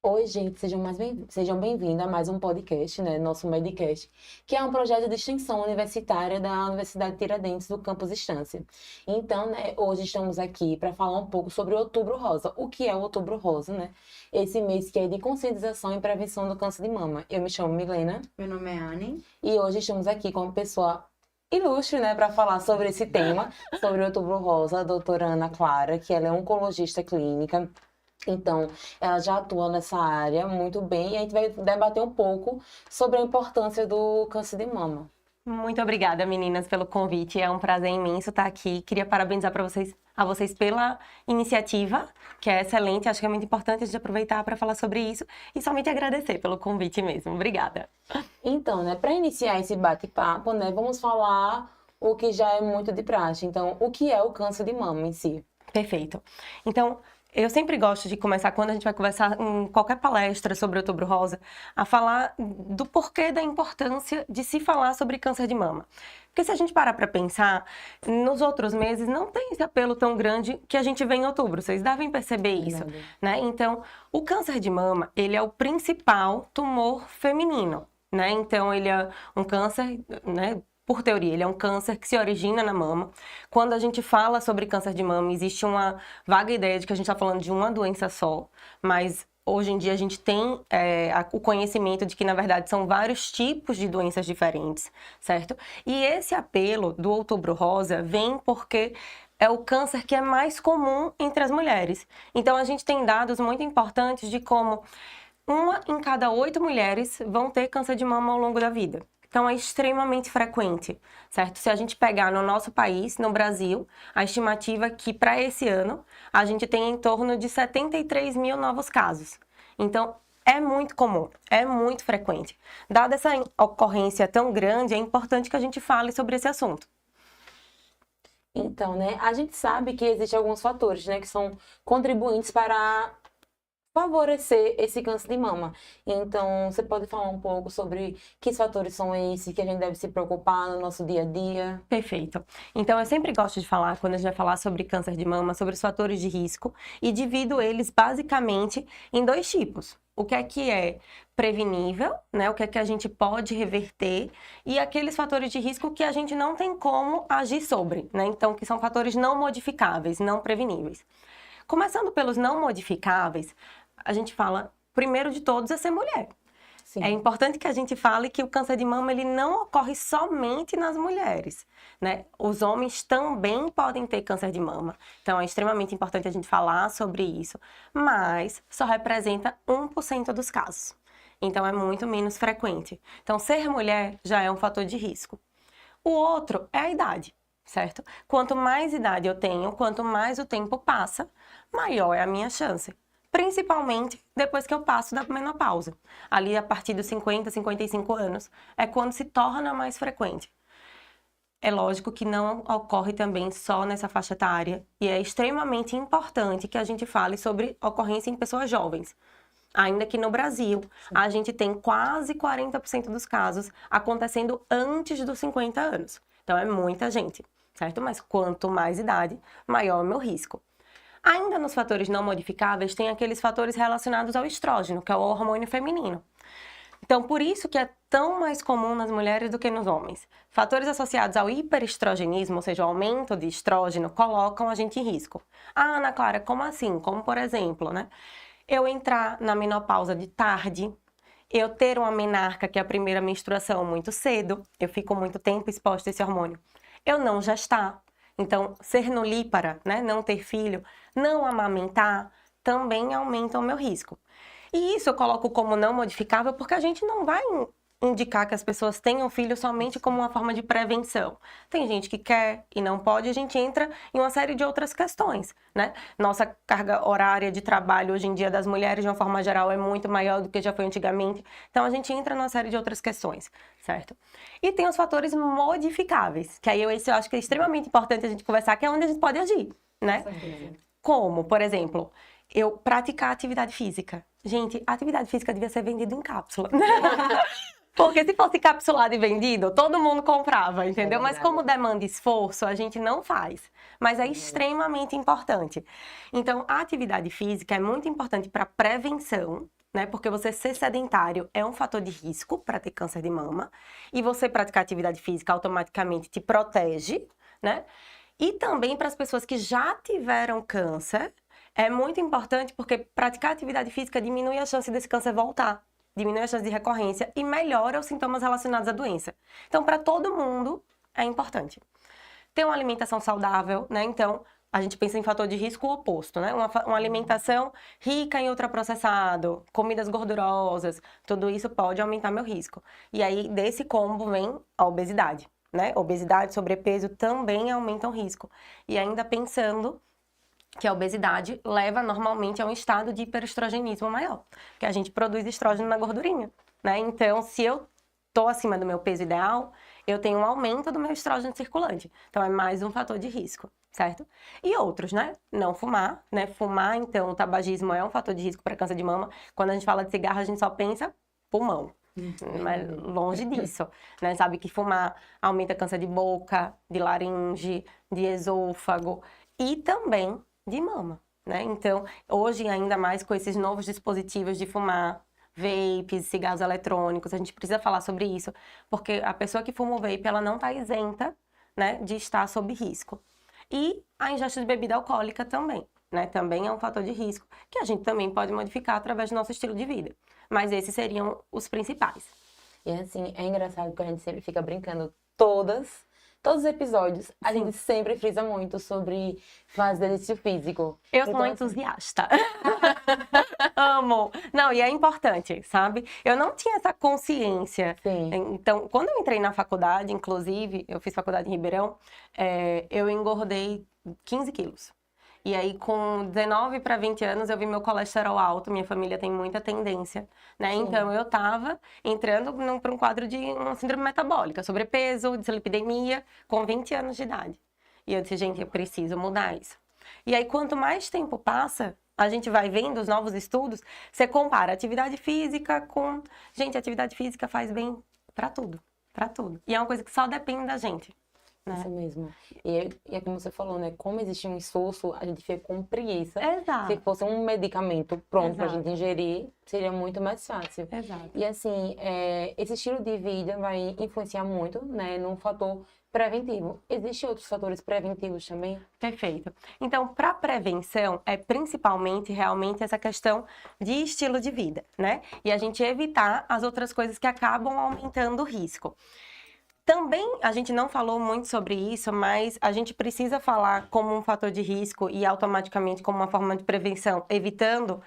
Oi, gente, sejam bem-vindos a mais um podcast, né? Nosso Medcast, que é um projeto de extensão universitária da Universidade Tiradentes do Campus Estância. Então, né, hoje estamos aqui para falar um pouco sobre o Outubro Rosa. O que é o Outubro Rosa, né? Esse mês que é de conscientização e prevenção do câncer de mama. Eu me chamo Milena Meu nome é Anne. e hoje estamos aqui com uma pessoa ilustre, né, para falar sobre esse tema, sobre o Outubro Rosa, a doutora Ana Clara, que ela é oncologista clínica. Então, ela já atua nessa área muito bem e a gente vai debater um pouco sobre a importância do câncer de mama. Muito obrigada, meninas, pelo convite. É um prazer imenso estar aqui. Queria parabenizar a vocês pela iniciativa, que é excelente. Acho que é muito importante a gente aproveitar para falar sobre isso e somente agradecer pelo convite mesmo. Obrigada. Então, né, para iniciar esse bate-papo, né, vamos falar o que já é muito de praxe. Então, o que é o câncer de mama em si? Perfeito. Então, eu sempre gosto de começar, quando a gente vai conversar em qualquer palestra sobre Outubro Rosa, a falar do porquê da importância de se falar sobre câncer de mama. Porque se a gente parar para pensar, nos outros meses não tem esse apelo tão grande que a gente vê em outubro, vocês devem perceber isso, né? Então, o câncer de mama, ele é o principal tumor feminino, né? Então, ele é um câncer, né? Por teoria, ele é um câncer que se origina na mama. Quando a gente fala sobre câncer de mama, existe uma vaga ideia de que a gente está falando de uma doença só, mas hoje em dia a gente tem o conhecimento de que, na verdade, são vários tipos de doenças diferentes, certo? E esse apelo do Outubro Rosa vem porque é o câncer que é mais comum entre as mulheres. Então, a gente tem dados muito importantes de como 1 em cada 8 mulheres vão ter câncer de mama ao longo da vida. Então, é extremamente frequente, certo? Se a gente pegar no nosso país, no Brasil, a estimativa é que para esse ano a gente tem em torno de 73 mil novos casos. Então, é muito comum, é muito frequente. Dada essa ocorrência tão grande, é importante que a gente fale sobre esse assunto. Então, né, a gente sabe que existem alguns fatores, né, que são contribuintes para favorecer esse câncer de mama. Então, você pode falar um pouco sobre que fatores são esses que a gente deve se preocupar no nosso dia a dia? Perfeito. Então, eu sempre gosto de falar, quando a gente vai falar sobre câncer de mama, sobre os fatores de risco, e divido eles basicamente em 2 tipos. O que é prevenível, né? O que a gente pode reverter, e aqueles fatores de risco que a gente não tem como agir sobre, né? Então, que são fatores não modificáveis, não preveníveis. Começando pelos não modificáveis, a gente fala, primeiro de todos, é ser mulher. Sim. É importante que a gente fale que o câncer de mama ele não ocorre somente nas mulheres, né? Os homens também podem ter câncer de mama. Então, é extremamente importante a gente falar sobre isso, mas só representa 1% dos casos. Então, é muito menos frequente. Então, ser mulher já é um fator de risco. O outro é a idade, certo? Quanto mais idade eu tenho, quanto mais o tempo passa, maior é a minha chance. Principalmente depois que eu passo da menopausa. Ali, a partir dos 50, 55 anos, é quando se torna mais frequente. É lógico que não ocorre também só nessa faixa etária, e é extremamente importante que a gente fale sobre ocorrência em pessoas jovens. Ainda que no Brasil, a gente tem quase 40% dos casos acontecendo antes dos 50 anos. Então, é muita gente, certo? Mas quanto mais idade, maior é o meu risco. Ainda nos fatores não modificáveis, tem aqueles fatores relacionados ao estrógeno, que é o hormônio feminino. Então, por isso que é tão mais comum nas mulheres do que nos homens. Fatores associados ao hiperestrogenismo, ou seja, o aumento de estrógeno, colocam a gente em risco. Ah, Ana Clara, como assim? Como, por exemplo, né? Eu entrar na menopausa de tarde, eu ter uma menarca, que é a primeira menstruação, muito cedo, eu fico muito tempo exposta a esse hormônio. Eu não gestar. Então, ser nulípara, né, não ter filho, não amamentar, também aumenta o meu risco. E isso eu coloco como não modificável porque a gente não vai indicar que as pessoas tenham filho somente como uma forma de prevenção. Tem gente que quer e não pode, a gente entra em uma série de outras questões, né? Nossa carga horária de trabalho hoje em dia das mulheres, de uma forma geral, é muito maior do que já foi antigamente. Então, a gente entra numa série de outras questões, certo? E tem os fatores modificáveis, que aí eu acho que é extremamente importante a gente conversar, que é onde a gente pode agir, né? Como, por exemplo, eu praticar atividade física. Gente, a atividade física devia ser vendida em cápsula. Porque se fosse capsulado e vendido, todo mundo comprava, entendeu? Mas como demanda esforço, a gente não faz. Mas é extremamente importante. Então, a atividade física é muito importante para prevenção, né? Porque você ser sedentário é um fator de risco para ter câncer de mama. E você praticar atividade física automaticamente te protege, né? E também para as pessoas que já tiveram câncer, é muito importante porque praticar atividade física diminui a chance desse câncer voltar, diminui a chance de recorrência e melhora os sintomas relacionados à doença. Então, para todo mundo, é importante. Ter uma alimentação saudável, né? Então, a gente pensa em fator de risco oposto, né? Uma alimentação rica em ultraprocessado, comidas gordurosas, tudo isso pode aumentar meu risco. E aí, desse combo vem a obesidade, né? Obesidade, sobrepeso também aumentam o risco. E ainda pensando que a obesidade leva normalmente a um estado de hiperestrogenismo maior, que a gente produz estrógeno na gordurinha, né? Então, se eu tô acima do meu peso ideal, eu tenho um aumento do meu estrógeno circulante. Então, é mais um fator de risco, certo? E outros, né? Não fumar, né? Fumar, então, o tabagismo é um fator de risco para câncer de mama. Quando a gente fala de cigarro, a gente só pensa pulmão. Mas longe disso, né? Sabe que fumar aumenta câncer de boca, de laringe, de esôfago e também de mama, né? Então, hoje, ainda mais com esses novos dispositivos de fumar, vapes, cigarros eletrônicos, a gente precisa falar sobre isso, porque a pessoa que fuma o vape, ela não está isenta, né, de estar sob risco. E a ingesta de bebida alcoólica também, né? Também é um fator de risco que a gente também pode modificar através do nosso estilo de vida. Mas esses seriam os principais. E assim, é engraçado que a gente sempre fica brincando todos os episódios, a Sim. gente sempre frisa muito sobre fazer exercício físico. Eu sou uma Então, assim, entusiasta. Amo. Não, e é importante, sabe? Eu não tinha essa consciência. sim. Então, quando eu entrei na faculdade, inclusive, eu fiz faculdade em Ribeirão, eu engordei 15 quilos. E aí, com 19 para 20 anos, eu vi meu colesterol alto. Minha família tem muita tendência, né? Sim. Então, eu tava entrando para um quadro de uma síndrome metabólica, sobrepeso, dislipidemia, com 20 anos de idade. E eu disse, gente, eu preciso mudar isso. E aí, quanto mais tempo passa, a gente vai vendo os novos estudos, você compara atividade física com... Gente, atividade física faz bem para tudo, para tudo. E é uma coisa que só depende da gente, né? Isso mesmo. E é como você falou, né? Como existe um esforço, a gente fica com preguiça. Exato. Se fosse um medicamento pronto pra Exato. gente ingerir, seria muito mais fácil. Exato. E assim, esse estilo de vida vai influenciar muito, né, num fator preventivo. Existem outros fatores preventivos também? Perfeito. Então, para prevenção, é principalmente realmente essa questão de estilo de vida, né? E a gente evitar as outras coisas que acabam aumentando o risco. Também, a gente não falou muito sobre isso, mas a gente precisa falar como um fator de risco e automaticamente como uma forma de prevenção, evitando,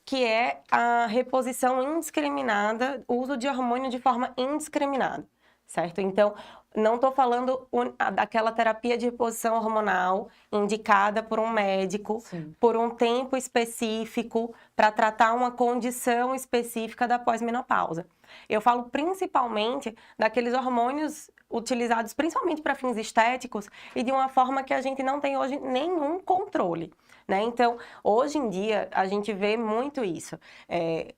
que é a reposição indiscriminada, o uso de hormônio de forma indiscriminada, certo? Então, não estou falando daquela terapia de reposição hormonal indicada por um médico, Sim. por um tempo específico, para tratar uma condição específica da pós-menopausa. Eu falo principalmente daqueles hormônios utilizados principalmente para fins estéticos e de uma forma que a gente não tem hoje nenhum controle, né? Então, hoje em dia, a gente vê muito isso.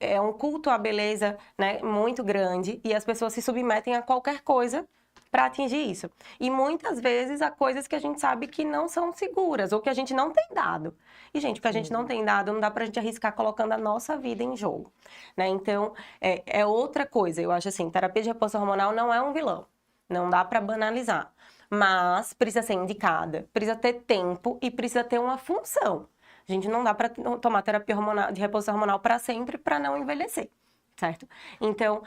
É um culto à beleza, né, muito grande e as pessoas se submetem a qualquer coisa para atingir isso. E muitas vezes a coisas que a gente sabe que não são seguras ou que a gente não tem dado. E, gente, o que a gente não tem dado, não dá pra gente arriscar colocando a nossa vida em jogo, né? Então, é outra coisa. Eu acho assim, terapia de reposição hormonal não é um vilão. Não dá pra banalizar. Mas precisa ser indicada, precisa ter tempo e precisa ter uma função. A gente não dá pra tomar terapia de reposição hormonal para sempre para não envelhecer, certo? Então,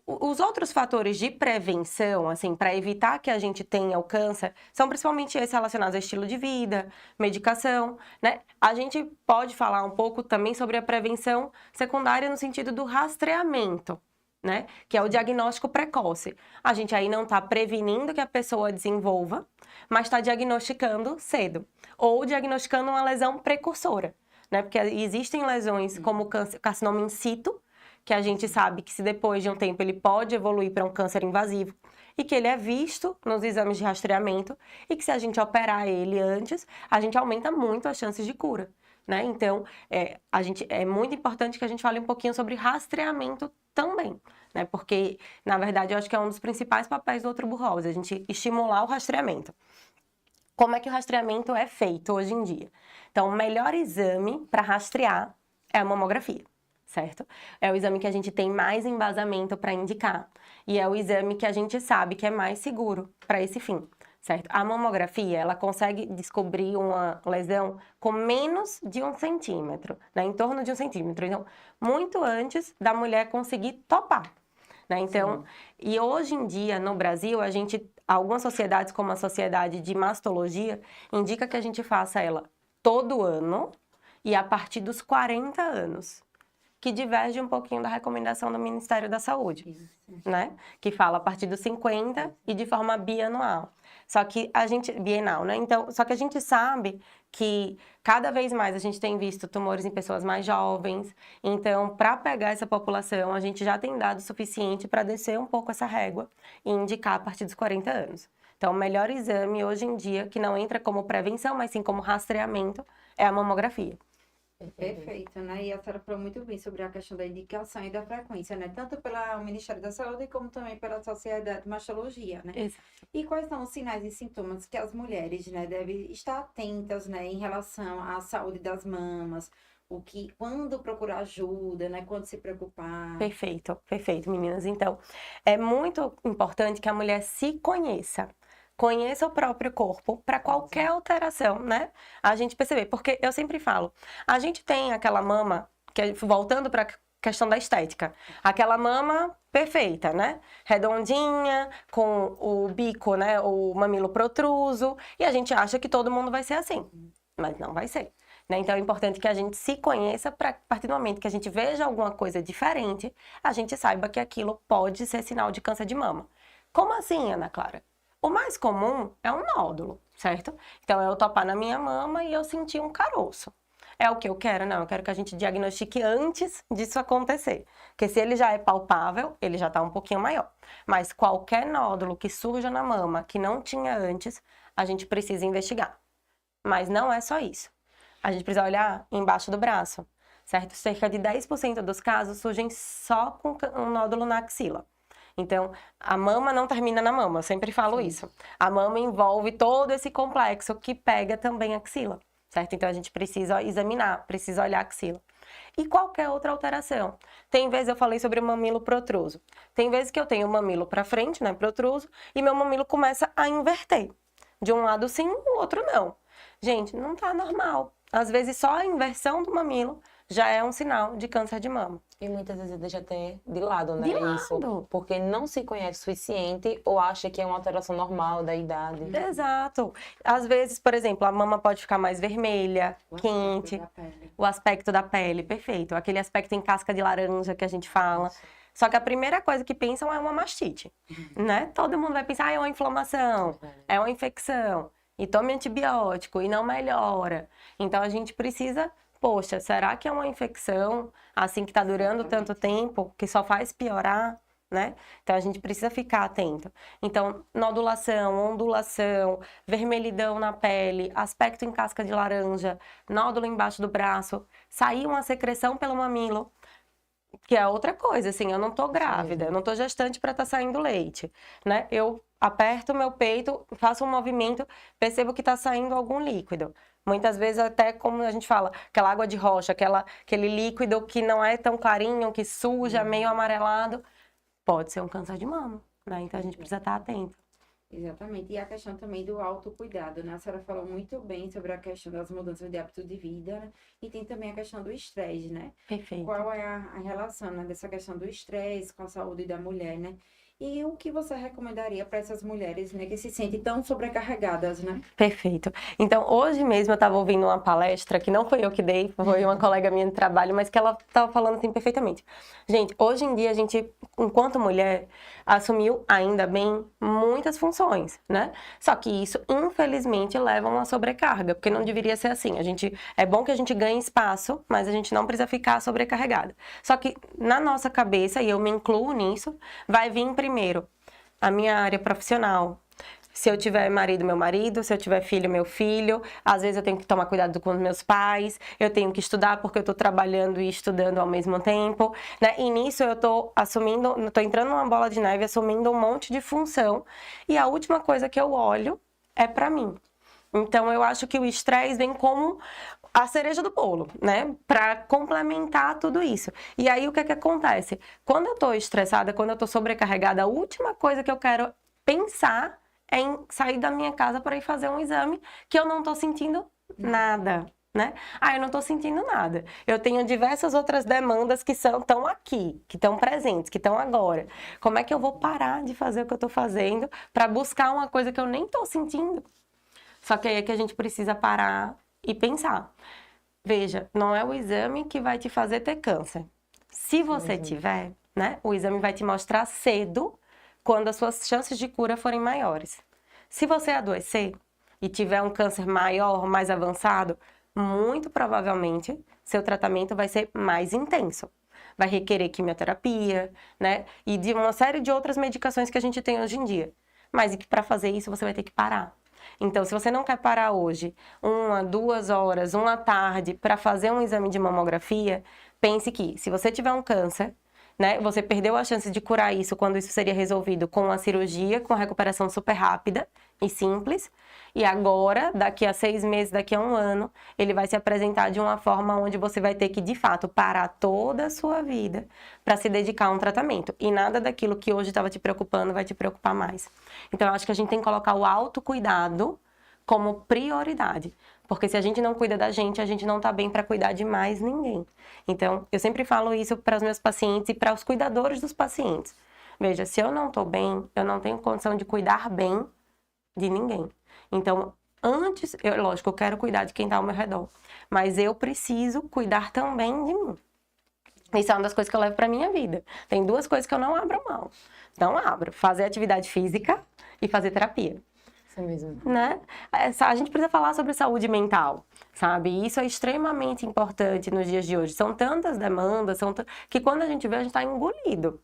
os outros fatores de prevenção, assim, para evitar que a gente tenha o câncer, são principalmente esses relacionados a estilo de vida, medicação, né? A gente pode falar um pouco também sobre a prevenção secundária no sentido do rastreamento, né? Que é o diagnóstico precoce. A gente aí não está prevenindo que a pessoa desenvolva, mas está diagnosticando cedo. Ou diagnosticando uma lesão precursora, né? Porque existem lesões como carcinoma in situ, que a gente sabe que se depois de um tempo ele pode evoluir para um câncer invasivo e que ele é visto nos exames de rastreamento e que se a gente operar ele antes, a gente aumenta muito as chances de cura, né? Então, é muito importante que a gente fale um pouquinho sobre rastreamento também, né? Porque, na verdade, eu acho que é um dos principais papéis do Outubro Rosa, a gente estimular o rastreamento. Como é que o rastreamento é feito hoje em dia? Então, o melhor exame para rastrear é a mamografia. certo? É o exame que a gente tem mais embasamento para indicar. E é o exame que a gente sabe que é mais seguro para esse fim, certo? A mamografia, ela consegue descobrir uma lesão com menos de 1 centímetro, né? Em torno de 1 centímetro. Então, muito antes da mulher conseguir topar, né? Então, e hoje em dia, no Brasil, algumas sociedades, como a Sociedade de Mastologia, indica que a gente faça ela todo ano e a partir dos 40 anos. Que diverge um pouquinho da recomendação do Ministério da Saúde, né? Que fala a partir dos 50 e de forma bianual. Bienal, né? Então, só que a gente sabe que cada vez mais a gente tem visto tumores em pessoas mais jovens. Então, para pegar essa população, a gente já tem dado o suficiente para descer um pouco essa régua e indicar a partir dos 40 anos. Então, o melhor exame hoje em dia, que não entra como prevenção, mas sim como rastreamento, é a mamografia. Perfeito, né? E a senhora falou muito bem sobre a questão da indicação e da frequência, né? Tanto pelo Ministério da Saúde como também pela Sociedade de Mastologia, né? Exato. E quais são os sinais e sintomas que as mulheres, né, devem estar atentas, né, em relação à saúde das mamas, quando procurar ajuda, né? Quando se preocupar. Perfeito, perfeito, meninas. Então, é muito importante que a mulher se conheça. Conheça o próprio corpo para qualquer alteração, né? A gente perceber. Porque eu sempre falo, a gente tem aquela mama, voltando para a questão da estética, aquela mama perfeita, né? Redondinha, com o bico, né? O mamilo protruso, e a gente acha que todo mundo vai ser assim, mas não vai ser. Né? Então é importante que a gente se conheça para, a partir do momento que a gente veja alguma coisa diferente, a gente saiba que aquilo pode ser sinal de câncer de mama. Como assim, Ana Clara? O mais comum é um nódulo, certo? Então, eu topar na minha mama e eu sentir um caroço. É o que eu quero? Não, eu quero que a gente diagnostique antes disso acontecer. Porque se ele já é palpável, ele já está um pouquinho maior. Mas qualquer nódulo que surja na mama que não tinha antes, a gente precisa investigar. Mas não é só isso. A gente precisa olhar embaixo do braço, certo? Cerca de 10% dos casos surgem só com um nódulo na axila. Então, a mama não termina na mama, eu sempre falo isso. A mama envolve todo esse complexo que pega também a axila, certo? Então, a gente precisa examinar, precisa olhar a axila. E qualquer outra alteração. Tem vezes, eu falei sobre o mamilo protruso. Tem vezes que eu tenho o mamilo para frente, né, protruso, e meu mamilo começa a inverter. De um lado sim, o outro não. Gente, não tá normal. Às vezes, só a inversão do mamilo já é um sinal de câncer de mama. E muitas vezes deixa até de lado, né? De lado. Isso, porque não se conhece o suficiente ou acha que é uma alteração normal da idade. Exato. Às vezes, por exemplo, a mama pode ficar mais vermelha, quente, o aspecto da pele, perfeito. Aquele aspecto em casca de laranja que a gente fala. Só que a primeira coisa que pensam é uma mastite, né? Todo mundo vai pensar, é uma inflamação, é uma infecção, e tome antibiótico e não melhora. Então, a gente precisa... Poxa, será que é uma infecção, assim, que está durando tanto tempo, que só faz piorar, né? Então, a gente precisa ficar atento. Então, nodulação, ondulação, vermelhidão na pele, aspecto em casca de laranja, nódulo embaixo do braço, sair uma secreção pelo mamilo, que é outra coisa, assim, eu não tô grávida, eu não tô gestante para estar saindo leite, né? Eu aperto meu peito, faço um movimento, percebo que está saindo algum líquido. Muitas vezes até, como a gente fala, aquela água de rocha, aquele líquido que não é tão clarinho, que suja, meio amarelado, pode ser um câncer de mama, né? Então a gente precisa estar atento. Exatamente. E a questão também do autocuidado, né? A senhora falou muito bem sobre a questão das mudanças de hábito de vida, né? E tem também a questão do estresse, né? Perfeito. Qual é a relação, né, dessa questão do estresse com a saúde da mulher, né? E o que você recomendaria para essas mulheres, né, que se sentem tão sobrecarregadas, né? Perfeito. Então, hoje mesmo eu estava ouvindo uma palestra, que não foi eu que dei, foi uma colega minha de trabalho, mas que ela estava falando assim perfeitamente. Gente, hoje em dia a gente, enquanto mulher, assumiu, ainda bem, muitas funções, né? Só que isso, infelizmente, leva a uma sobrecarga, porque não deveria ser assim. É bom que a gente ganhe espaço, mas a gente não precisa ficar sobrecarregada. Só que na nossa cabeça, e eu me incluo nisso, vai vir primeiro a minha área profissional. Se eu tiver marido, meu marido, se eu tiver filho, meu filho, às vezes eu tenho que tomar cuidado com os meus pais, eu tenho que estudar porque eu tô trabalhando e estudando ao mesmo tempo, né? E nisso eu tô entrando numa bola de neve, assumindo um monte de função, e a última coisa que eu olho é pra mim. Então, eu acho que o estresse vem como a cereja do bolo, né? Para complementar tudo isso. E aí, o que é que acontece? Quando eu tô estressada, quando eu tô sobrecarregada, a última coisa que eu quero pensar é em sair da minha casa para ir fazer um exame que eu não tô sentindo nada, né? Eu não tô sentindo nada. Eu tenho diversas outras demandas que estão aqui, que estão presentes, que estão agora. Como é que eu vou parar de fazer o que eu tô fazendo para buscar uma coisa que eu nem tô sentindo? Só que aí é que a gente precisa parar e pensar. Veja, não é o exame que vai te fazer ter câncer. Se você tiver, né, o exame vai te mostrar cedo quando as suas chances de cura forem maiores. Se você adoecer e tiver um câncer maior, mais avançado, muito provavelmente seu tratamento vai ser mais intenso. Vai requerer quimioterapia, né, e de uma série de outras medicações que a gente tem hoje em dia. Mas e que para fazer isso você vai ter que parar. Então, se você não quer parar hoje 1, 2 horas, uma tarde para fazer um exame de mamografia, pense que se você tiver um câncer, né, você perdeu a chance de curar isso quando isso seria resolvido com uma cirurgia, com a recuperação super rápida e simples. E agora, daqui a 6 meses, daqui a 1 ano, ele vai se apresentar de uma forma onde você vai ter que, de fato, parar toda a sua vida para se dedicar a um tratamento. E nada daquilo que hoje estava te preocupando vai te preocupar mais. Então, eu acho que a gente tem que colocar o autocuidado como prioridade. Porque se a gente não cuida da gente, a gente não tá bem para cuidar de mais ninguém. Então, eu sempre falo isso para os meus pacientes e para os cuidadores dos pacientes. Veja, se eu não tô bem, eu não tenho condição de cuidar bem de ninguém. Então, antes, lógico, eu quero cuidar de quem tá ao meu redor, mas eu preciso cuidar também de mim. Isso é uma das coisas que eu levo pra minha vida. Tem 2 coisas que eu não abro mão. Não abro. Fazer atividade física e fazer terapia. Isso mesmo. Né? A gente precisa falar sobre saúde mental, sabe? Isso é extremamente importante nos dias de hoje. São tantas demandas, que quando a gente vê, a gente tá engolido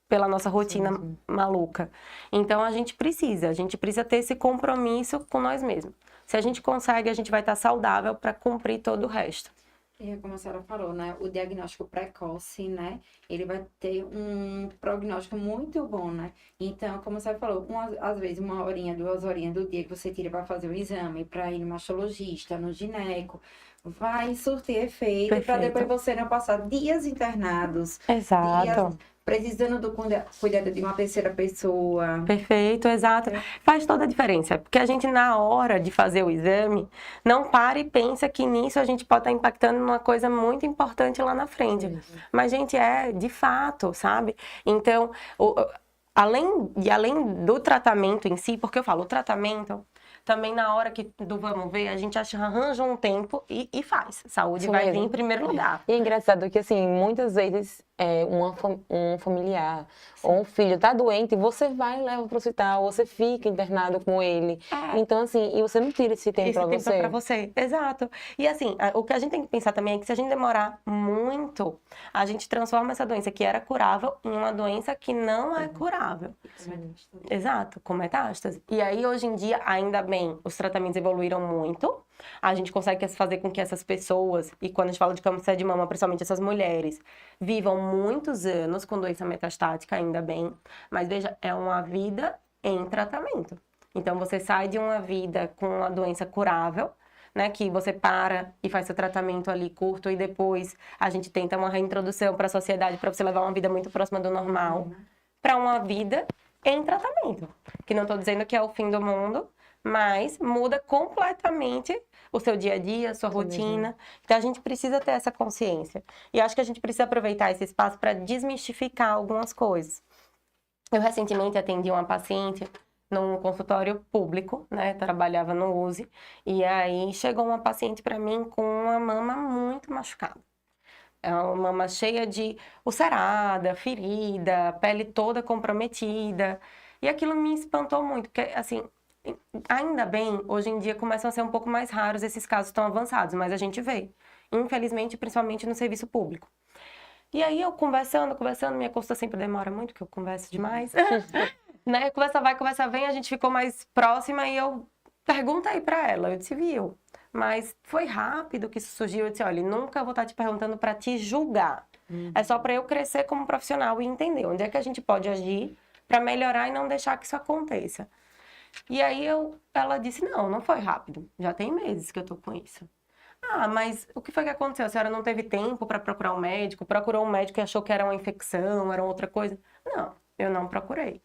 pela nossa rotina maluca. Então, a gente precisa ter esse compromisso com nós mesmos. Se a gente consegue, a gente vai estar saudável para cumprir todo o resto. E é como a senhora falou, né? O diagnóstico precoce, né? Ele vai ter um prognóstico muito bom, né? Então, como a senhora falou, às vezes 1 horinha, 2 horinhas do dia que você tira para fazer o exame, para ir no mastologista, no gineco, vai surtir efeito para depois você não passar dias internados. Exato. Dias precisando do cuidado de uma terceira pessoa. Perfeito, exato. Faz toda a diferença, porque a gente, na hora de fazer o exame, não para e pensa que nisso a gente pode estar impactando numa coisa muito importante lá na frente. Mas, gente, de fato, sabe? Então, além do tratamento em si, porque eu falo, o tratamento... Também na hora do vamos ver, a gente arranja um tempo e faz. Saúde vai vir em primeiro lugar. E é engraçado que, assim, muitas vezes um familiar ou um filho tá doente e você vai e leva pro hospital, você fica internado com ele. Então, assim, e você não tira esse tempo pra você. Pra você, exato. E assim, o que a gente tem que pensar também é que se a gente demorar muito, a gente transforma essa doença que era curável em uma doença que não é curável. Exato, com metástase. E aí, hoje em dia, ainda bem, os tratamentos evoluíram muito. A gente consegue fazer com que essas pessoas, e quando a gente fala de câncer de mama, principalmente essas mulheres, vivam muitos anos com doença metastática, ainda bem. Mas veja, é uma vida em tratamento. Então, você sai de uma vida com uma doença curável, né, que você para e faz seu tratamento ali curto e depois a gente tenta uma reintrodução para a sociedade para você levar uma vida muito próxima do normal, para uma vida em tratamento. Que não estou dizendo que é o fim do mundo, mas muda completamente o seu dia a dia, a sua rotina. Então, a gente precisa ter essa consciência. E acho que a gente precisa aproveitar esse espaço para desmistificar algumas coisas. Eu recentemente atendi uma paciente num consultório público, né? Trabalhava no USE. E aí chegou uma paciente para mim com uma mama muito machucada. É uma mama cheia de ulcerada, ferida, pele toda comprometida. E aquilo me espantou muito, porque, assim, ainda bem, hoje em dia começam a ser um pouco mais raros esses casos tão avançados, mas a gente vê. Infelizmente, principalmente no serviço público. E aí eu conversando, minha consulta sempre demora muito, porque eu converso demais. Né? Conversa vai, conversa vem, a gente ficou mais próxima e eu perguntei pra ela, eu disse, viu, mas foi rápido que isso surgiu, eu disse, olha, nunca vou estar te perguntando pra te julgar, é só pra eu crescer como profissional e entender onde é que a gente pode agir pra melhorar e não deixar que isso aconteça. E aí ela disse, não foi rápido, já tem meses que eu tô com isso. Ah, mas o que foi que aconteceu? A senhora não teve tempo para procurar um médico? Procurou um médico e achou que era uma infecção, era outra coisa? Não, eu não procurei.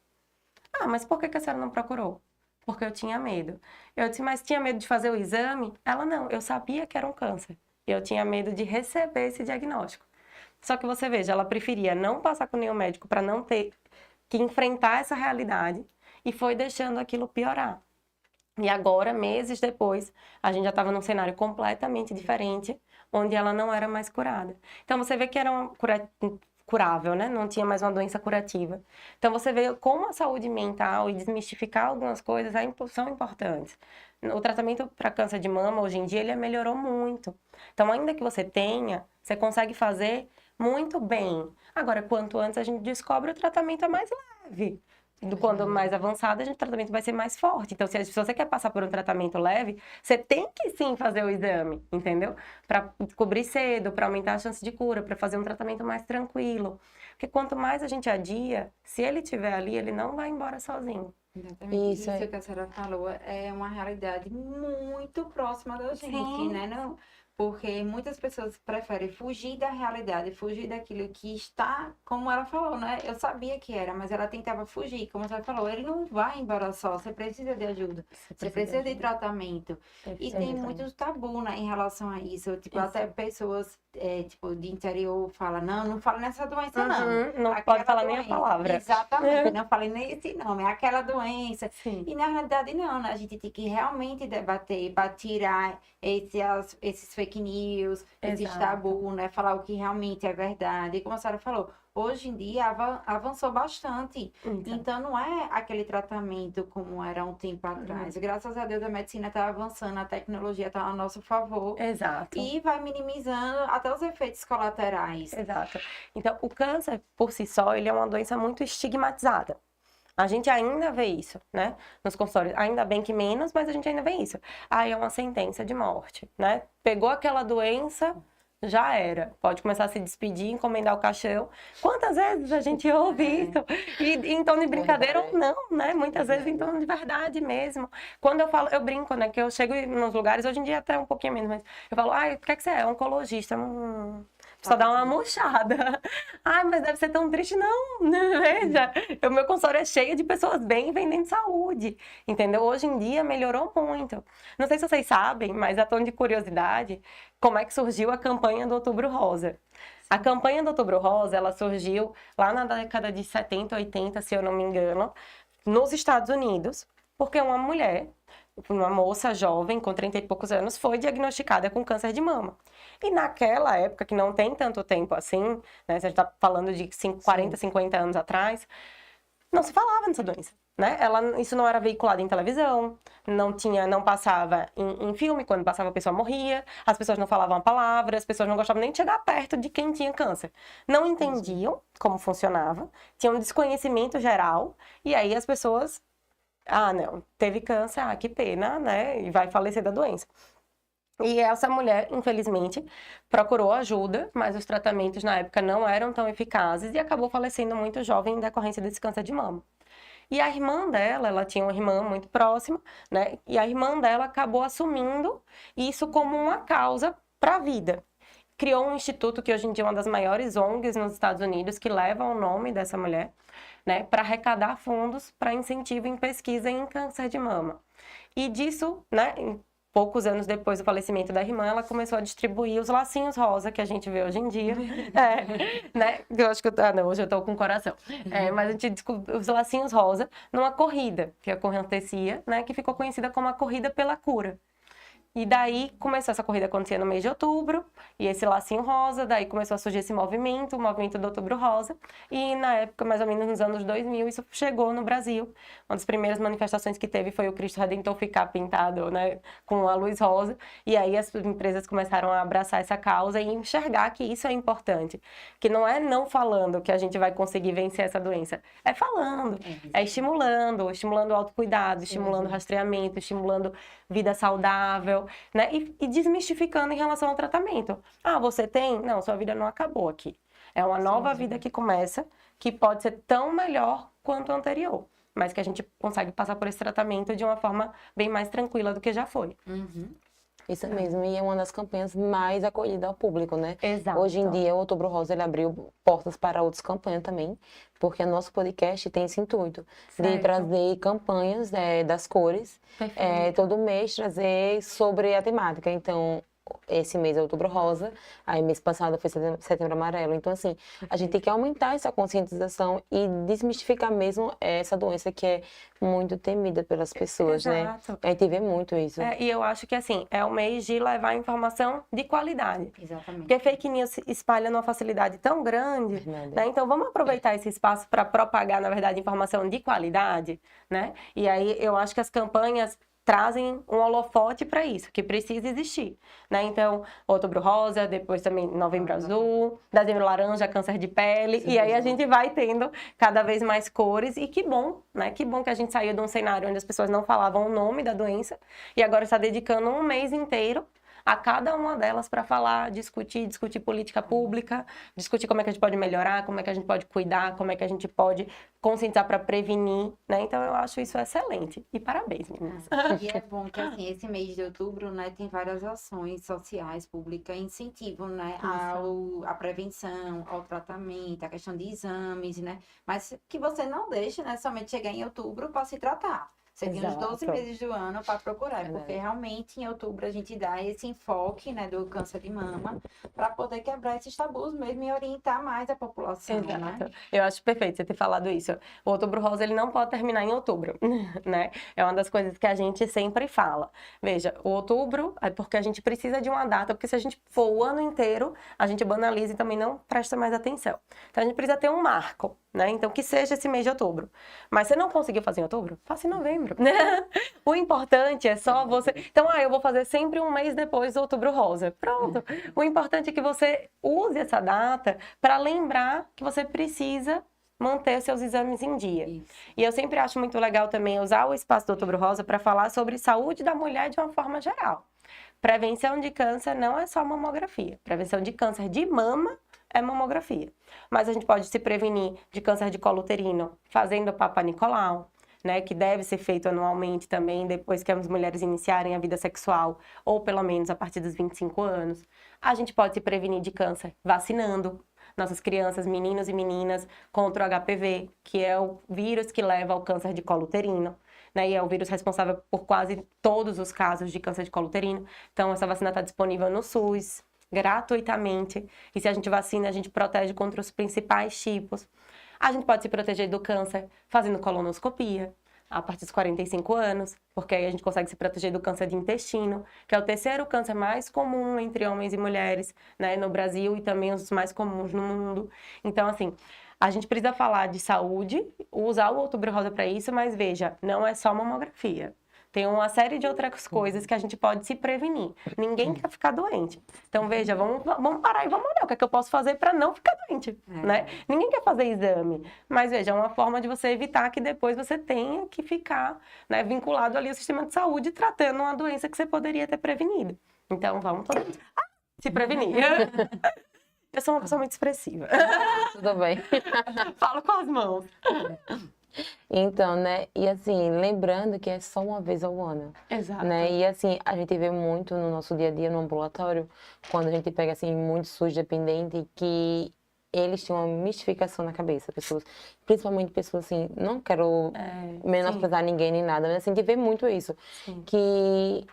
Ah, mas por que que a senhora não procurou? Porque eu tinha medo. Eu disse, mas tinha medo de fazer o exame? Ela, não, eu sabia que era um câncer. Eu tinha medo de receber esse diagnóstico. Só que você veja, ela preferia não passar com nenhum médico para não ter que enfrentar essa realidade e foi deixando aquilo piorar. E agora, meses depois, a gente já estava num cenário completamente diferente, onde ela não era mais curada. Então você vê que era uma curável, né? Não tinha mais uma doença curativa. Então você vê como a saúde mental e desmistificar algumas coisas são importantes. O tratamento para câncer de mama, hoje em dia, ele melhorou muito. Então, ainda que você tenha, você consegue fazer muito bem. Agora, quanto antes a gente descobre, o tratamento é mais leve. Quando mais avançado, o tratamento vai ser mais forte. Então, se você quer passar por um tratamento leve, você tem que sim fazer o exame, entendeu? Para descobrir cedo, para aumentar a chance de cura, para fazer um tratamento mais tranquilo. Porque quanto mais a gente adia, se ele estiver ali, ele não vai embora sozinho. Exatamente. Isso Isso é- que a senhora falou é uma realidade muito próxima da gente, Sim. né? Não, porque muitas pessoas preferem fugir da realidade, fugir daquilo que está, como ela falou, né? Eu sabia que era, mas ela tentava fugir, como você falou, ele não vai embora só, você precisa de ajuda, você precisa de tratamento. E tem muito tabu, né, em relação a isso. Tipo, até pessoas, tipo, de interior falam, não fala nessa doença, não. Não Aquela pode falar nem a doença. palavra. Exatamente, não falei nem esse nome, é aquela doença. Sim. E na realidade não, né? A gente tem que realmente debater para tirar esses fake news, esses Exato. tabu, né? Falar o que realmente é verdade. E como a senhora falou, hoje em dia avançou bastante. Então não é aquele tratamento como era um tempo atrás. Graças a Deus a medicina está avançando, a tecnologia está a nosso favor. Exato. E vai minimizando até os efeitos colaterais. Exato. Então, o câncer, por si só, ele é uma doença muito estigmatizada. A gente ainda vê isso, né? Nos consultórios. Ainda bem que menos, mas a gente ainda vê isso. Aí é uma sentença de morte, né? Pegou aquela doença, já era. Pode começar a se despedir, encomendar o caixão. Quantas vezes a gente ouve isso? E em tom de brincadeira ou não, né? Muitas vezes em tom de verdade mesmo. Quando eu falo, eu brinco, né? Que eu chego nos lugares, hoje em dia até um pouquinho menos, mas eu falo, o que é que você é? Oncologista. Só dá uma murchada. Ai, mas deve ser tão triste. Não, veja, o meu consultório é cheio de pessoas bem vendendo saúde, entendeu? Hoje em dia melhorou muito. Não sei se vocês sabem, mas a tom de curiosidade, como é que surgiu a campanha do Outubro Rosa? A campanha do Outubro Rosa, ela surgiu lá na década de 70, 80, se eu não me engano, nos Estados Unidos, porque uma mulher, uma moça jovem, com 30 e poucos anos, foi diagnosticada com câncer de mama. E naquela época, que não tem tanto tempo assim, né? Você está falando de 40, 50 anos atrás, não se falava nessa doença, né? Isso não era veiculado em televisão, não passava em filme, quando passava a pessoa morria, as pessoas não falavam a palavra, as pessoas não gostavam nem de chegar perto de quem tinha câncer. Não entendiam como funcionava, tinham um desconhecimento geral, e aí as pessoas... não, teve câncer, que pena, né? E vai falecer da doença. E essa mulher, infelizmente, procurou ajuda, mas os tratamentos na época não eram tão eficazes e acabou falecendo muito jovem em decorrência desse câncer de mama. E a irmã dela, ela tinha uma irmã muito próxima, né? E a irmã dela acabou assumindo isso como uma causa para a vida. Criou um instituto que hoje em dia é uma das maiores ONGs nos Estados Unidos, que leva o nome dessa mulher, né? Para arrecadar fundos para incentivo em pesquisa em câncer de mama. E disso, né? Poucos anos depois do falecimento da irmã, ela começou a distribuir os lacinhos rosa que a gente vê hoje em dia. Né? Eu acho que hoje eu tô com o coração. Mas a gente descobriu os lacinhos rosa numa corrida que acontecia, né? Que ficou conhecida como a Corrida pela Cura. E daí começou essa corrida a acontecer no mês de outubro, e esse lacinho rosa, daí começou a surgir esse movimento, o movimento do Outubro Rosa, e na época, mais ou menos nos anos 2000, isso chegou no Brasil. Uma das primeiras manifestações que teve foi o Cristo Redentor ficar pintado, né, com a luz rosa, e aí as empresas começaram a abraçar essa causa e enxergar que isso é importante, que não é não falando que a gente vai conseguir vencer essa doença, é falando, é estimulando o autocuidado, estimulando o rastreamento, estimulando vida saudável, né? E desmistificando em relação ao tratamento. Você tem? Não, sua vida não acabou aqui. É uma nova vida que começa, que pode ser tão melhor quanto a anterior, mas que a gente consegue passar por esse tratamento de uma forma bem mais tranquila do que já foi. Isso mesmo, e é uma das campanhas mais acolhidas ao público, né? Exato. Hoje em dia, o Outubro Rosa, ele abriu portas para outras campanhas também, porque o nosso podcast tem esse intuito de Certo. trazer campanhas das cores, Perfeito. todo mês trazer sobre a temática. Então, esse mês é Outubro Rosa, aí mês passado foi Setembro Amarelo. Então, assim, a gente tem que aumentar essa conscientização e desmistificar mesmo essa doença que é muito temida pelas pessoas, né? Exato. A gente vê muito isso. E eu acho que, assim, é o mês de levar informação de qualidade. Exatamente. Porque fake news se espalha numa facilidade tão grande, Verdade. né? Então, vamos aproveitar esse espaço para propagar, na verdade, informação de qualidade, né? E aí, eu acho que as campanhas trazem um holofote para isso, que precisa existir, né? Então, Outubro Rosa, depois também Novembro Azul, Dezembro Laranja, Câncer de Pele, e aí a gente vai tendo cada vez mais cores, e que bom, né? Que bom que a gente saiu de um cenário onde as pessoas não falavam o nome da doença, e agora está dedicando um mês inteiro a cada uma delas para falar, discutir política pública, discutir como é que a gente pode melhorar, como é que a gente pode cuidar, como é que a gente pode conscientizar para prevenir, né? Então eu acho isso excelente. E parabéns, meninas. E é bom que, assim, esse mês de outubro, né, tem várias ações sociais, públicas, incentivam, né, à prevenção, ao tratamento, à questão de exames, né? Mas que você não deixe, né, somente chegar em outubro para se tratar. Você tem os 12 Exato. meses do ano para procurar, porque realmente em outubro a gente dá esse enfoque, né, do câncer de mama, para poder quebrar esses tabus mesmo e orientar mais a população, né? Exato. Eu acho perfeito você ter falado isso. O Outubro Rosa, ele não pode terminar em outubro, né? É uma das coisas que a gente sempre fala. Veja, o outubro é porque a gente precisa de uma data, porque se a gente for o ano inteiro, a gente banaliza e também não presta mais atenção. Então, a gente precisa ter um marco, né? Então, que seja esse mês de outubro. Mas você não conseguiu fazer em outubro? Faça em novembro. O importante é só você... Então, eu vou fazer sempre um mês depois do Outubro Rosa. Pronto. O importante é que você use essa data para lembrar que você precisa manter seus exames em dia. Isso. E eu sempre acho muito legal também usar o espaço do Outubro Rosa para falar sobre saúde da mulher de uma forma geral. Prevenção de câncer não é só mamografia. Prevenção de câncer de mama é mamografia. Mas a gente pode se prevenir de câncer de colo uterino fazendo Papa Nicolau, né, que deve ser feito anualmente também, depois que as mulheres iniciarem a vida sexual, ou pelo menos a partir dos 25 anos. A gente pode se prevenir de câncer vacinando nossas crianças, meninos e meninas, contra o HPV, que é o vírus que leva ao câncer de colo uterino, né, e é o vírus responsável por quase todos os casos de câncer de colo uterino. Então, essa vacina está disponível no SUS, gratuitamente, e se a gente vacina, a gente protege contra os principais tipos. A gente pode se proteger do câncer fazendo colonoscopia a partir dos 45 anos, porque aí a gente consegue se proteger do câncer de intestino, que é o terceiro câncer mais comum entre homens e mulheres, né, no Brasil e também os mais comuns no mundo. Então, assim, a gente precisa falar de saúde, usar o Outubro Rosa para isso, mas veja, não é só mamografia. Tem uma série de outras coisas que a gente pode se prevenir. Ninguém quer ficar doente. Então, veja, vamos parar e vamos olhar o que é que eu posso fazer para não ficar doente, né? Ninguém quer fazer exame. Mas, veja, é uma forma de você evitar que depois você tenha que ficar, né, vinculado ali ao sistema de saúde tratando uma doença que você poderia ter prevenido. Então, vamos todos se prevenir. Eu sou uma pessoa muito expressiva. Tudo bem. Falo com as mãos. Então, né? E assim, lembrando que é só uma vez ao ano. Exato. Né? E assim, a gente vê muito no nosso dia a dia no ambulatório, quando a gente pega assim muitos SUS dependentes, que eles têm uma mistificação na cabeça, pessoas, principalmente pessoas assim, não quero menosprezar ninguém nem nada, mas assim, a gente vê muito isso, que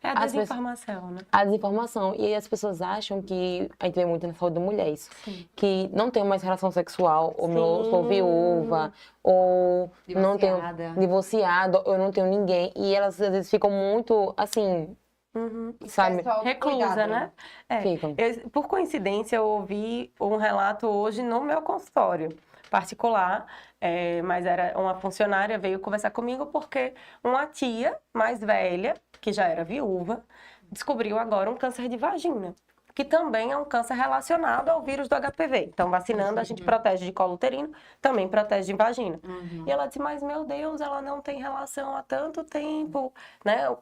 é a desinformação, né? A desinformação. E aí as pessoas acham que, a gente vê muito na saúde da mulher isso, que não tenho mais relação sexual, ou eu sou viúva, ou não tenho divorciada, ou eu não tenho ninguém. E elas às vezes ficam muito assim, sabe? Reclusa, né? Ficam. Por coincidência, eu ouvi um relato hoje no meu consultório particular, mas era uma funcionária, veio conversar comigo porque uma tia mais velha, que já era viúva, descobriu agora um câncer de vagina, que também é um câncer relacionado ao vírus do HPV. Então, vacinando, a gente protege de colo uterino, também protege de vagina. E ela disse, mas meu Deus, ela não tem relação há tanto tempo, né?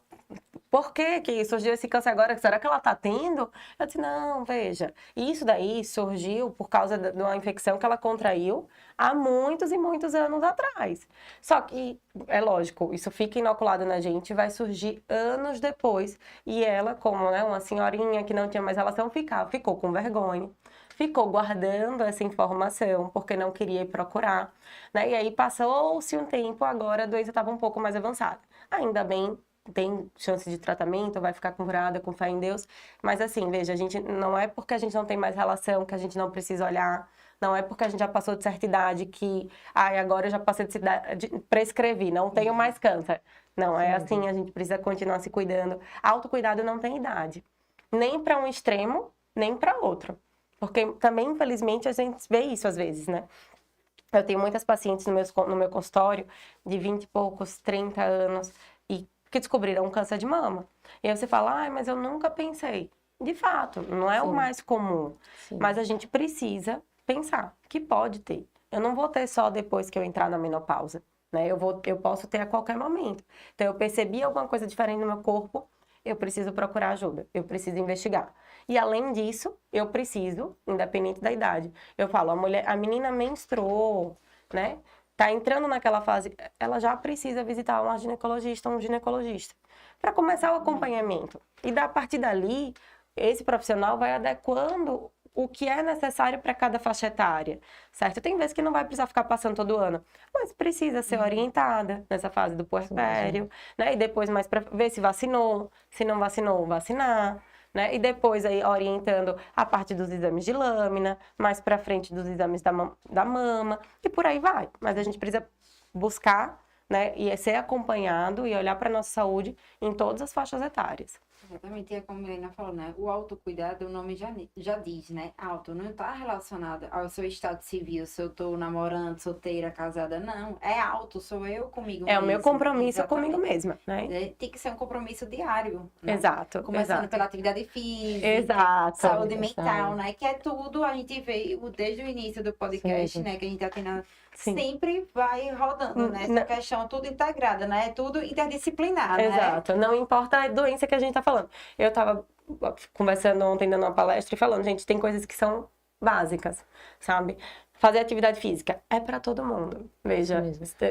por que que surgiu esse câncer agora? Será que ela tá tendo? Eu disse, não, veja, isso daí surgiu por causa de uma infecção que ela contraiu há muitos e muitos anos atrás. Só que, é lógico, isso fica inoculado na gente, vai surgir anos depois. E ela, como, né, uma senhorinha que não tinha mais relação, ficou com vergonha. Ficou guardando essa informação, porque não queria ir procurar, né? E aí passou-se um tempo, agora a doença estava um pouco mais avançada. Ainda bem, tem chance de tratamento, vai ficar curada com fé em Deus. Mas assim, veja, a gente não é porque a gente não tem mais relação que a gente não precisa olhar. Não é porque a gente já passou de certa idade que, agora eu já passei de idade, prescrevi, não tenho mais câncer. Não é assim, a gente precisa continuar se cuidando. Autocuidado não tem idade. Nem para um extremo, nem para outro. Porque também, infelizmente, a gente vê isso às vezes, né? Eu tenho muitas pacientes no meu consultório de 20 e poucos, 30 anos, e que descobriram um câncer de mama. E aí você fala, mas eu nunca pensei. De fato, não é o mais comum. Sim. Mas a gente precisa pensar que pode ter. Eu não vou ter só depois que eu entrar na menopausa, né? Eu posso ter a qualquer momento. Então, eu percebi alguma coisa diferente no meu corpo, eu preciso procurar ajuda, eu preciso investigar. E além disso, eu preciso, independente da idade, eu falo, a menina menstruou, né? Tá entrando naquela fase, ela já precisa visitar um ginecologista, para começar o acompanhamento. E a partir dali, esse profissional vai adequando o que é necessário para cada faixa etária, certo? Tem vezes que não vai precisar ficar passando todo ano, mas precisa ser orientada nessa fase do puerpério, né? E depois mais para ver se vacinou, se não vacinou, vacinar, né? E depois aí orientando a parte dos exames de lâmina, mais para frente dos exames da mama, e por aí vai. Mas a gente precisa buscar, né, e ser acompanhado e olhar para nossa saúde em todas as faixas etárias. Exatamente, é como a Helena falou, né? O autocuidado, o nome já diz, né? Auto não está relacionado ao seu estado civil, se eu estou namorando, solteira, casada, não. É auto, sou eu comigo É mesma. o meu compromisso Exatamente. comigo mesma, né? Tem que ser um compromisso diário, né? Exato, Começando exato. pela atividade física, Exato. saúde mental, né? Que é tudo, a gente veio desde o início do podcast, Sim. né? Que a gente tá tendo, Sim. sempre vai rodando, né? Essa questão tudo integrada, né? É tudo interdisciplinar, né? Exato, não importa a doença que a gente tá falando. Eu tava conversando ontem, dando uma palestra e falando, gente, tem coisas que são básicas, sabe? Fazer atividade física é para todo mundo. Veja,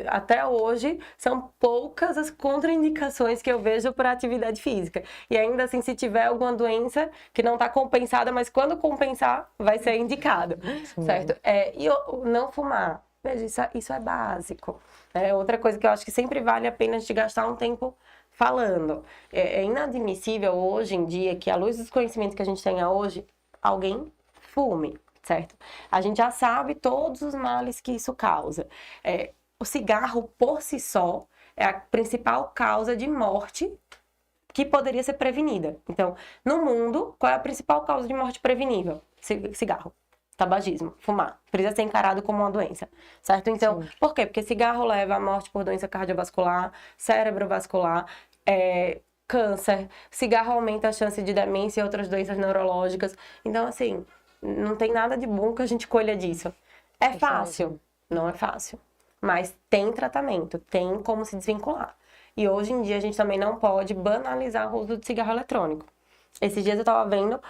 até hoje são poucas as contraindicações que eu vejo para atividade física. E ainda assim, se tiver alguma doença que não está compensada, mas quando compensar, vai ser indicado, certo? E não fumar. Veja, isso é básico. Outra coisa que eu acho que sempre vale a pena a gente gastar um tempo falando. É inadmissível hoje em dia que, à luz dos conhecimentos que a gente tenha hoje, alguém fume, certo? A gente já sabe todos os males que isso causa. O cigarro, por si só, é a principal causa de morte que poderia ser prevenida. Então, no mundo, qual é a principal causa de morte prevenível? Cigarro. Tabagismo, fumar, precisa ser encarado como uma doença, certo? Então, por quê? Porque cigarro leva à morte por doença cardiovascular, cerebrovascular, câncer, cigarro aumenta a chance de demência e outras doenças neurológicas. Então, assim, não tem nada de bom que a gente colha disso. É fácil? Não é fácil, mas tem tratamento, tem como se desvincular. E hoje em dia a gente também não pode banalizar o uso de cigarro eletrônico. Esses dias eu tava vendo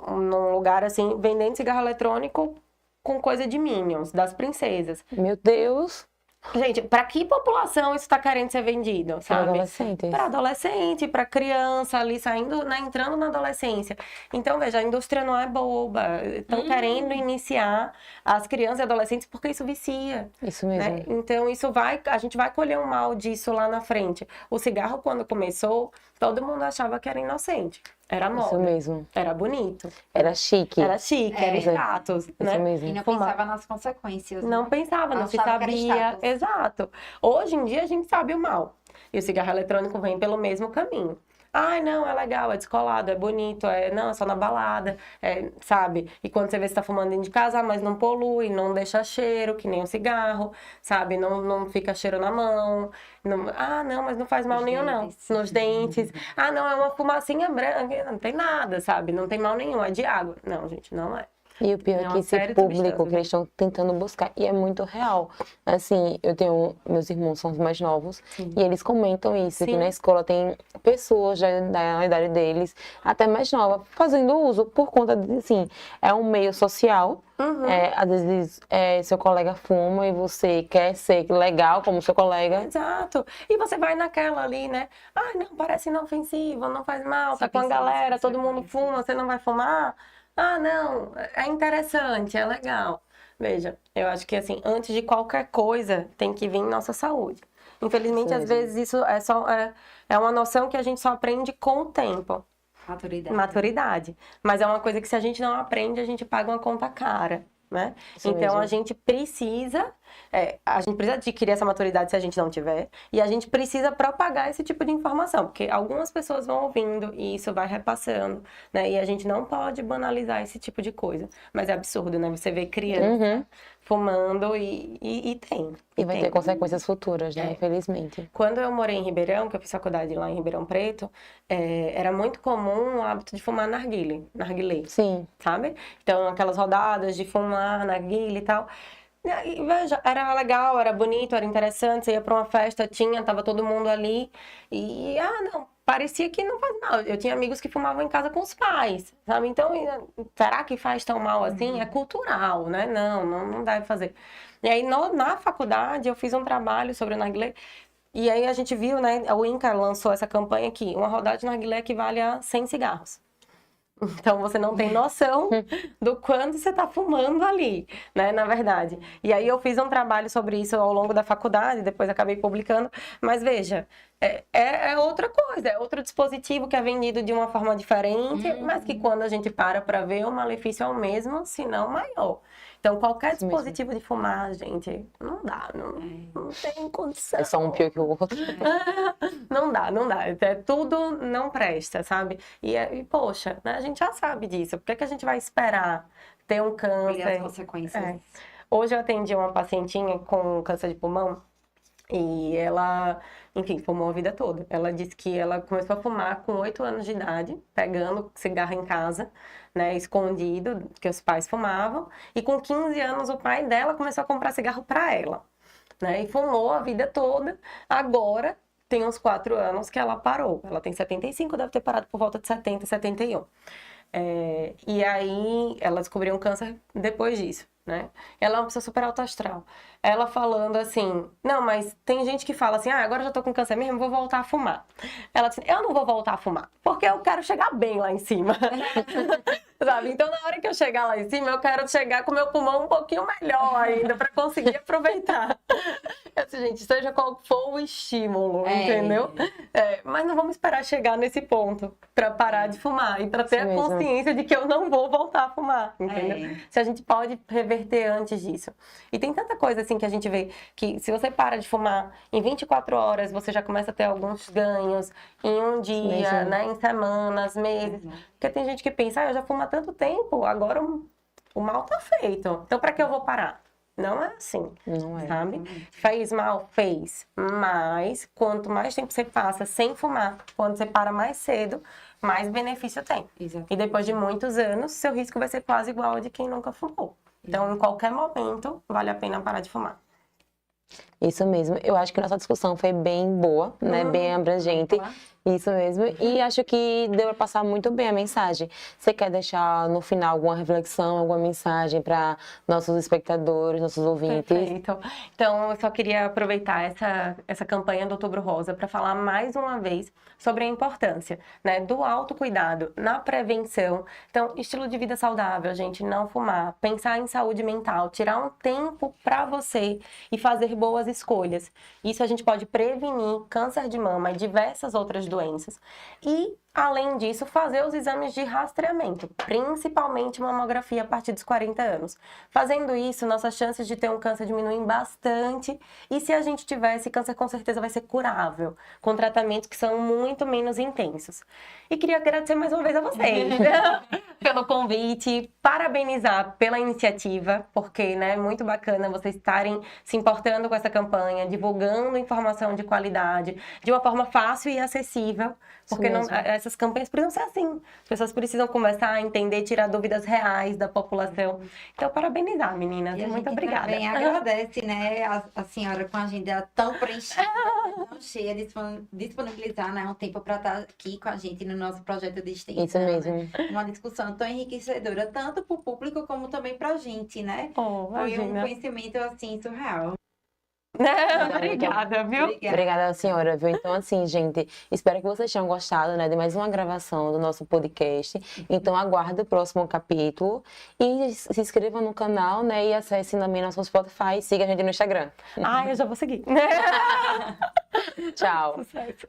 num lugar assim, vendendo cigarro eletrônico com coisa de Minions, das princesas. Meu Deus! Gente, para que população isso tá querendo ser vendido, sabe? Para adolescentes. Para adolescente, para criança ali saindo, né, entrando na adolescência. Então, veja, a indústria não é boba. Estão querendo iniciar as crianças e adolescentes porque isso vicia. Isso mesmo. Né? Então, a gente vai colher um mal disso lá na frente. O cigarro, quando começou, todo mundo achava que era inocente. Era moda. Isso mesmo. Era bonito. Era chique. Era chique, era status, Isso né? mesmo. E não Fumar. pensava nas consequências. Não né? pensava, não se Achava que era sabia. status. Exato. Hoje em dia a gente sabe o mal. E o cigarro eletrônico vem pelo mesmo caminho. Ai, não, é legal, é descolado, é bonito, não, é só na balada, sabe? E quando você vê se tá fumando dentro de casa, mas não polui, não deixa cheiro, que nem um cigarro, sabe? Não fica cheiro na mão. Não, mas não faz mal Nos nenhum, não. dentes. Nos dentes. Não, é uma fumacinha branca, não tem nada, sabe? Não tem mal nenhum, é de água. Não, gente, não é. E o pior É é uma que esse série público substância. que eles estão tentando buscar, e é muito real. Assim, meus irmãos são os mais novos, e eles comentam isso, que Sim. na escola tem pessoas já da idade deles, até mais nova, fazendo uso por conta de, assim, é um meio social. Uhum. Às vezes, seu colega fuma e você quer ser legal como seu colega. Exato. E você vai naquela ali, né? Ai, não, parece inofensivo, não faz mal, tá Sem com a pensar nas galera, todo mundo consequências. fuma, você não vai fumar? Ah, não, é interessante, é legal. Veja, eu acho que assim, antes de qualquer coisa, tem que vir nossa saúde. Infelizmente, Isso às mesmo. vezes, isso é uma noção que a gente só aprende com o tempo. Maturidade. Mas é uma coisa que se a gente não aprende, a gente paga uma conta cara, né? Isso Então mesmo. a gente precisa adquirir essa maturidade se a gente não tiver, e a gente precisa propagar esse tipo de informação, porque algumas pessoas vão ouvindo e isso vai repassando, né? E a gente não pode banalizar esse tipo de coisa. Mas é absurdo, né? Você vê criança Uhum. fumando e tem. E vai ter tem. consequências futuras, né? É. Infelizmente. Quando eu morei em Ribeirão, que eu fiz faculdade lá em Ribeirão Preto, era muito comum o hábito de fumar narguilé, Sim. sabe? Então, aquelas rodadas de fumar narguilé e tal. E veja, era legal, era bonito, era interessante. Você ia pra uma festa, tava todo mundo ali. E, não, parecia que não faz mal. Eu tinha amigos que fumavam em casa com os pais, sabe? Então, será que faz tão mal assim? É cultural, né? Não deve fazer. E aí, na faculdade, eu fiz um trabalho sobre o narguilé. E aí, a gente viu, né? O INCA lançou essa campanha aqui. Uma rodada de narguilé equivale a 100 cigarros. Então, você não tem noção do quanto você está fumando ali, né, na verdade. E aí, eu fiz um trabalho sobre isso ao longo da faculdade, depois acabei publicando. Mas, veja, é outra coisa, é outro dispositivo que é vendido de uma forma diferente, mas que quando a gente para ver, o malefício é o mesmo, se não maior. Então, qualquer Isso mesmo. dispositivo de fumar, gente, não dá, não tem condição. É só um pior que o outro. Não dá. Tudo não presta, sabe? E poxa, né, a gente já sabe disso. Por que a gente vai esperar ter um Colher as câncer? consequências. Hoje eu atendi uma pacientinha com câncer de pulmão e ela, enfim, fumou a vida toda. Ela disse que ela começou a fumar com 8 anos de idade, pegando cigarro em casa, né, escondido, que os pais fumavam. E com 15 anos o pai dela começou a comprar cigarro para ela, né? E fumou a vida toda. Agora tem uns 4 anos que ela parou. Ela tem 75, deve ter parado por volta de 70, 71. E aí ela descobriu um câncer depois disso, né? Ela é uma pessoa super alto astral. Ela falando assim, não, mas tem gente que fala assim, agora eu já tô com câncer mesmo, vou voltar a fumar. Ela disse, eu não vou voltar a fumar, porque eu quero chegar bem lá em cima. Sabe? Então, na hora que eu chegar lá em cima, eu quero chegar com o meu pulmão um pouquinho melhor ainda, pra conseguir aproveitar. Eu disse, gente, seja qual for o estímulo, entendeu? Mas não vamos esperar chegar nesse ponto pra parar de fumar e pra ter Isso a mesmo. consciência de que eu não vou voltar a fumar, entendeu? Se a gente pode reverter antes disso. E tem tanta coisa assim que a gente vê que se você para de fumar em 24 horas, você já começa a ter alguns ganhos em um dia, mesmo. né? Em semanas, meses. Porque tem gente que pensa, eu já fumo há tanto tempo, agora o mal tá feito. Então, pra que eu vou parar? Não é assim, Não é. sabe? Fez mal? Fez. Mas, quanto mais tempo você passa sem fumar, quando você para mais cedo, mais benefício tem. Exato. E depois de muitos anos, seu risco vai ser quase igual ao de quem nunca fumou. Então, em qualquer momento, vale a pena parar de fumar. Isso mesmo. Eu acho que nossa discussão foi bem boa, né? Bem abrangente. Isso mesmo. E acho que deu para passar muito bem a mensagem. Você quer deixar no final alguma reflexão, alguma mensagem para nossos espectadores, nossos ouvintes? Perfeito. Então, eu só queria aproveitar essa campanha do Outubro Rosa para falar mais uma vez sobre a importância, né, do autocuidado na prevenção. Então, estilo de vida saudável, gente, não fumar, pensar em saúde mental, tirar um tempo para você e fazer boas escolhas. Isso a gente pode prevenir câncer de mama e diversas outras doenças. E, além disso, fazer os exames de rastreamento, principalmente mamografia a partir dos 40 anos. Fazendo isso, nossas chances de ter um câncer diminuem bastante. E se a gente tiver esse câncer, com certeza vai ser curável, com tratamentos que são muito menos intensos. E queria agradecer mais uma vez a vocês pelo convite, parabenizar pela iniciativa, porque, né, é muito bacana vocês estarem se importando com essa campanha, divulgando informação de qualidade, de uma forma fácil e acessível, porque não, essas campanhas precisam ser assim. As pessoas precisam começar a entender, tirar dúvidas reais da população. Então, parabenizar, meninas. E a Muito gente obrigada. também agradece, né, a senhora com a agenda tão preenchida, tão cheia, disponibilizar, né, um tempo para estar aqui com a gente no nosso projeto de extensão. Isso mesmo. Né? Uma discussão tão enriquecedora, tanto para o público como também para a gente, né? Oh, Foi um imagina. conhecimento, assim, surreal. Obrigada, viu? Obrigada. Obrigada, senhora, viu? Então, assim, gente, espero que vocês tenham gostado, né, de mais uma gravação do nosso podcast. Então, aguarde o próximo capítulo e se inscreva no canal, né, e acesse também nosso Spotify e siga a gente no Instagram. Ah, eu já vou seguir. Tchau! Sucesso.